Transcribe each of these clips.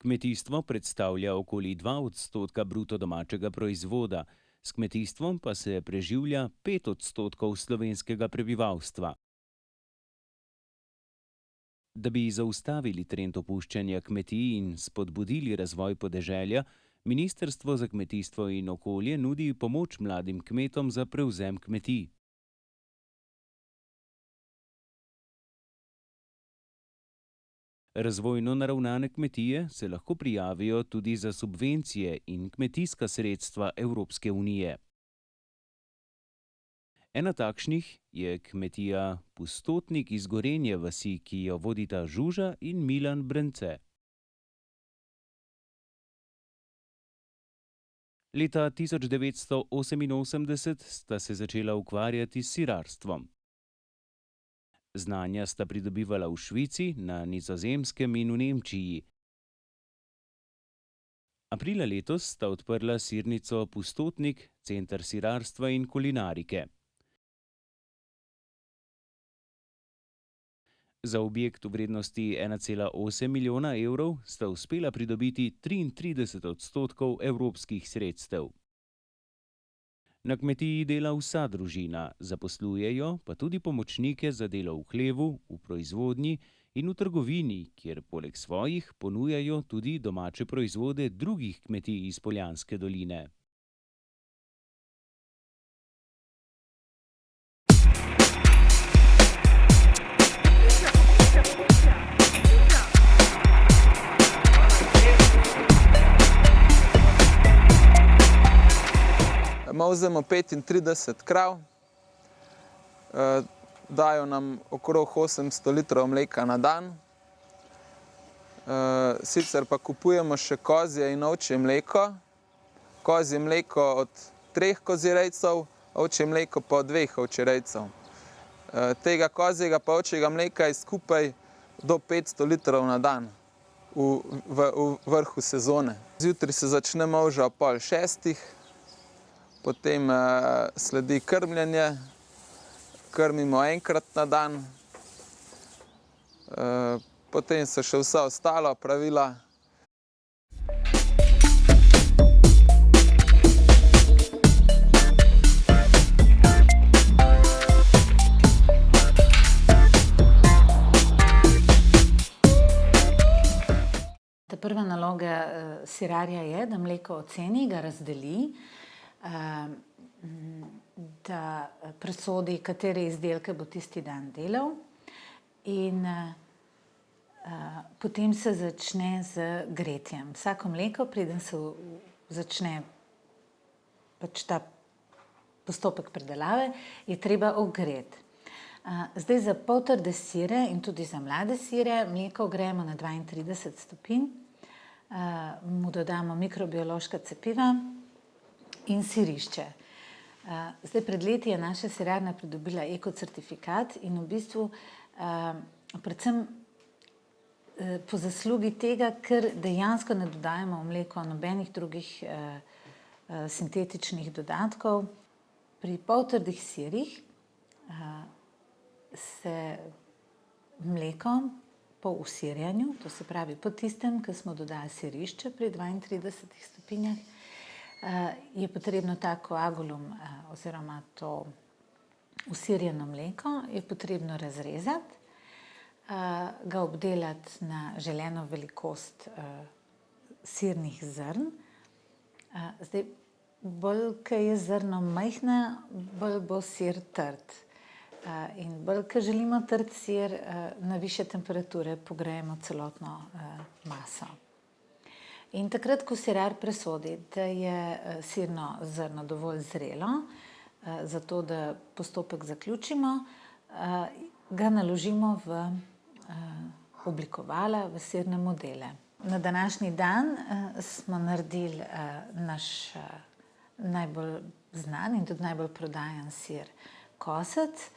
Kmetijstvo predstavlja okoli 2% bruto domačega proizvoda, s kmetijstvom pa se preživlja 5% slovenskega prebivalstva. Da bi zaustavili trend opuščanja kmetij in spodbudili razvoj podeželja, Ministrstvo za kmetijstvo in okolje nudi pomoč mladim kmetom za prevzem kmetij. Razvojno naravnane kmetije se lahko prijavijo tudi za subvencije in kmetijska sredstva Evropske unije. Ena takšnih je kmetija Pustotnik iz Gorenje vasi, ki jo vodita Žuža in Milan Brence. Leta 1988 sta se začela ukvarjati s sirarstvom. Znanja sta pridobivala v Švici, na Nizozemskem in v Nemčiji. Aprila letos sta odprla sirnico Pustotnik, center sirarstva in kulinarike. Za objekt v vrednosti 1,8 milijona evrov sta uspela pridobiti 33% evropskih sredstev. Na kmetiji dela vsa družina, zaposlujejo pa tudi pomočnike za delo v hlevu, v proizvodnji in v trgovini, kjer poleg svojih ponujajo tudi domače proizvode drugih kmetij iz Poljanske doline. Vzemo 35 krav, dajo nam okrog 800 litrov mleka na dan. Sicer pa kupujemo še kozje in ovčje mleko. Kozje mleko od 3 kozjerejcev, ovčje mleko pa od 2 ovčjerejcev. Tega kozjega pa ovčjega mleka je skupaj do 500 litrov na dan v vrhu sezone. Zjutraj se začne molža ob 5:30. Potem sledi krmljenje, krmimo enkrat na dan, potem so še vsa ostala opravila. Prva naloga sirarja je, da mleko oceni, ga razdeli, da presodi, katere izdelke bo tisti dan delal, in potem se začne z gretjem. Vsako mleko, preden se začne pač ta postopek predelave, je treba ogreti. Zdaj za poltrde sire in tudi za mlade sire mleko grejemo na 32 stopinj, mu dodamo mikrobiološka cepiva in sirišče. Zdaj pred leti je naša sirarna pridobila ekocertifikat in v bistvu predvsem po zaslugi tega, ker dejansko ne dodajamo v mleko nobenih drugih sintetičnih dodatkov. Pri poltrdih sirih se mleko po usirjanju, to se pravi po tistem, ko smo dodali sirišče pri 32 stopinjah, je potrebno ta koagulum oziroma to usirjeno mleko je potrebno razrezati, ga obdelati na želeno velikost sirnih zrn. Zdaj, bolj, ko je zrno majhno, bolj bo sir trd. In bolj, ko želimo trd sir, na višje temperature pogrejemo celotno maso. In takrat, ko sirar presodi, da je sirno zrno dovolj zrelo, zato da postopek zaključimo, ga naložimo v oblikovala, v sirne modele. Na današnji dan smo naredili naš najbolj znan in tudi najbolj prodajan sir kosec.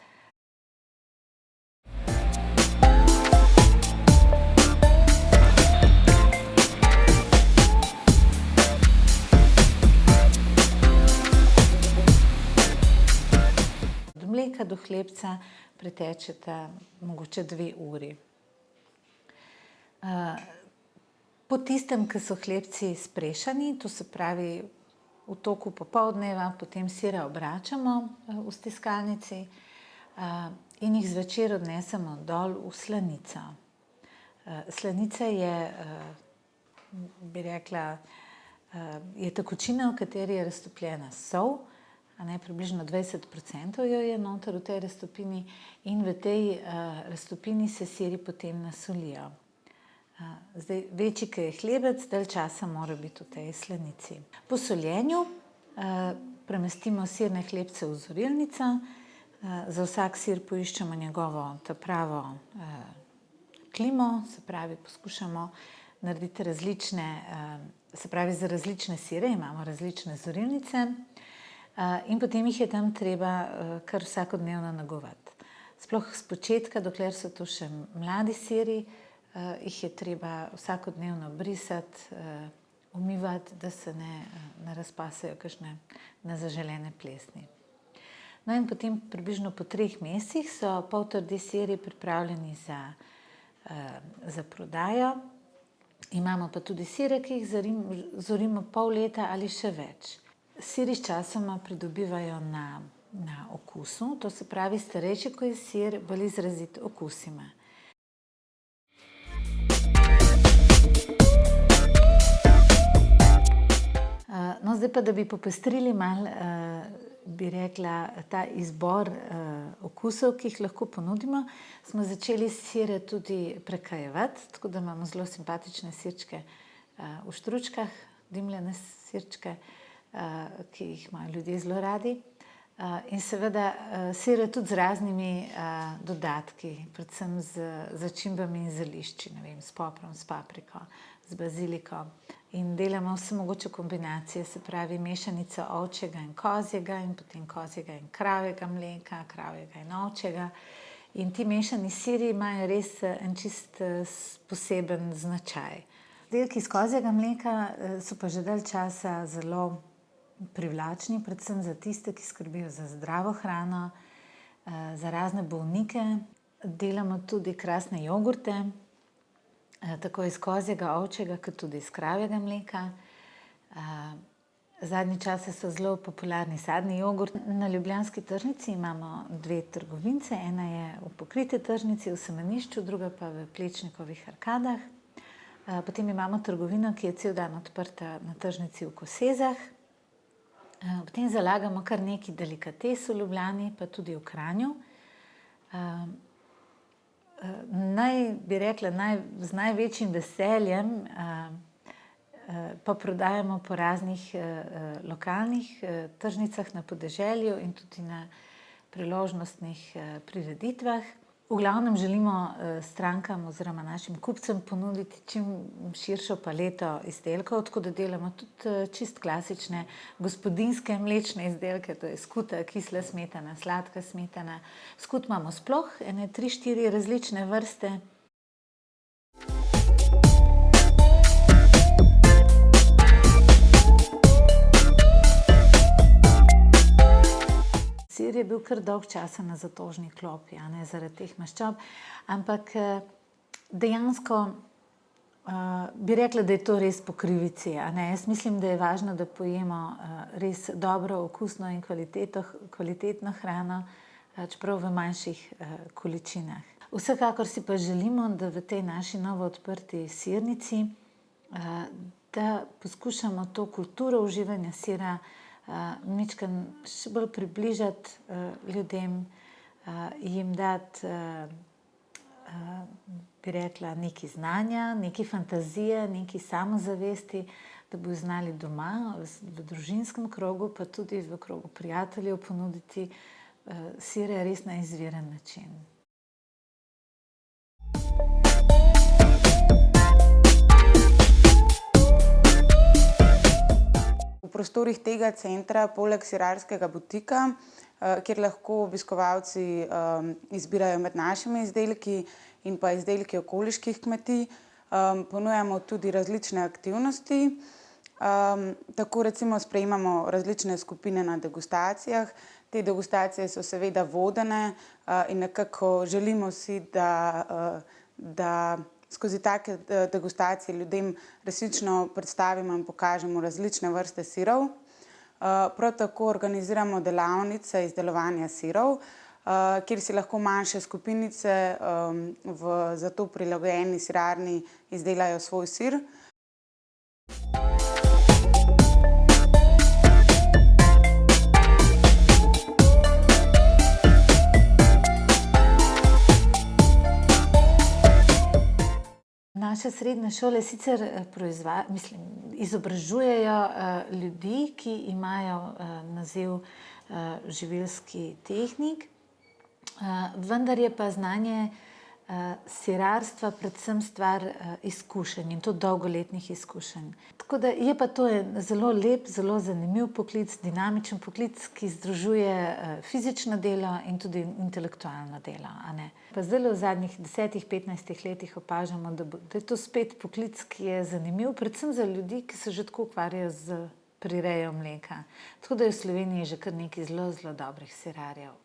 Od mleka do hlebca pretečeta mogoče 2 uri. Po tistem, ko so hlebci sprešani, to se pravi v toku popoldneva, potem sire obračamo v stiskalnici in jih zvečer odnesemo dol v slanico. Slanica je, bi rekla, je tekočina, v kateri je raztopljena sol, približno 20% jo je noter v tej raztopini in v tej raztopini se siri potem nasolijo. Zdaj, večji, ko je hlebec, dalj časa mora biti v tej slanici. Po soljenju premestimo sirne hlebce v zorilnico, za vsak sir poiščemo njegovo pravo klimo, se pravi, poskušamo narediti različne, se pravi, za različne sire imamo različne zorilnice in potem jih je tam treba kar vsakodnevno negovati. Sploh spočetka, dokler so to še mladi siri, jih je treba vsakodnevno brisati, umivati, da se ne razpasejo kakšne nezaželene plesni. No in potem približno po 3 mesecih so poltrdi siri pripravljeni za prodajo. Imamo pa tudi sire, ki jih zorimo pol leta ali še več. Siri sčasoma pridobivajo na okusu, to se pravi, starejši, ko je sir, bolj izrazit okus ima. No, zdaj pa, da bi popestrili malo, bi rekla, ta izbor okusov, ki jih lahko ponudimo, smo začeli sire tudi prekajevati, tako da imamo zelo simpatične sirčke v štručkah, dimljene sirčke, ki jih imajo ljudje zelo radi. In seveda sire tudi z raznimi dodatki, predvsem z začimbami in zelišči, ne vem, s poprom, s papriko, z baziliko. In delamo vse mogoče kombinacije, se pravi mešanico ovčjega in kozjega in potem kozjega in kravjega mleka, kravjega in ovčjega. In ti mešani siri imajo res en čist poseben značaj. Izdelki iz kozjega mleka so pa že dalj časa zelo privlačni, predvsem za tiste, ki skrbijo za zdravo hrano, za razne bolnike. Delamo tudi krasne jogurte, tako iz kozjega, ovčjega, kot tudi iz kravjega mleka. Zadnje čase so zelo popularni sadni jogurt. Na ljubljanski tržnici imamo 2 trgovinice, ena je v Pokriti tržnici v Semenišču, druga pa v Plečnikovih arkadah. Potem imamo trgovino, ki je cel dan odprta na tržnici v Kosezah. Potem zalagamo kar nekaj delikates v Ljubljani, pa tudi v Kranju. Bi rekla, z največjim veseljem pa prodajamo po raznih lokalnih tržnicah na podeželju in tudi na priložnostnih prireditvah. V glavnem želimo strankam oziroma našim kupcem ponuditi čim širšo paleto izdelkov, tako da delamo tudi čist klasične gospodinjske mlečne izdelke, to je skuta, kisla smetana, sladka smetana. Skut imamo sploh ene 3-4 različne vrste. Sir je bil kar dolg časa na zatožni klopi, zaradi teh maščob, ampak dejansko bi rekla, da je to res po krivici. Jaz mislim, da je važno, da pojemo res dobro, okusno in kvalitetno hrano, čeprav v manjših količinah. Vsekakor si pa želimo, da v tej naši novo odprti sirnici, da poskušamo to kulturo uživanja sira majčkeno še bolj približati ljudem, jim dati, bi rekla, nekaj znanja, nekaj fantazije, nekaj samozavesti, da bodo znali doma, v družinskem krogu, pa tudi v krogu prijateljev ponuditi sire res na izviren način. V prostorih tega centra, poleg sirarskega butika, kjer lahko obiskovalci izbirajo med našimi izdelki in pa izdelki okoliških kmetij, ponujamo tudi različne aktivnosti. Tako recimo sprejemamo različne skupine na degustacijah. Te degustacije so seveda vodene in nekako želimo si, da skozi take degustacije ljudem resnično predstavimo in pokažemo različne vrste sirov. Prav tako organiziramo delavnice izdelovanja sirov, kjer si lahko manjše skupinice v za to prilagojeni sirarni izdelajo svoj sir. Naše srednje šole sicer izobražujejo ljudi, ki imajo naziv živilski tehnik, vendar je pa znanje sirarstva predvsem stvar izkušenj in to dolgoletnih izkušenj. Tako da je pa to zelo lep, zelo zanimiv poklic, dinamičen poklic, ki združuje fizično delo in tudi intelektualno delo, a ne. Pa zdajle v zadnjih 10-15 letih opažamo, da je to spet poklic, ki je zanimiv, predvsem za ljudi, ki se že tako ukvarjajo z prirejo mleka. Tako da je v Sloveniji že kar nekaj zelo, zelo dobrih sirarjev.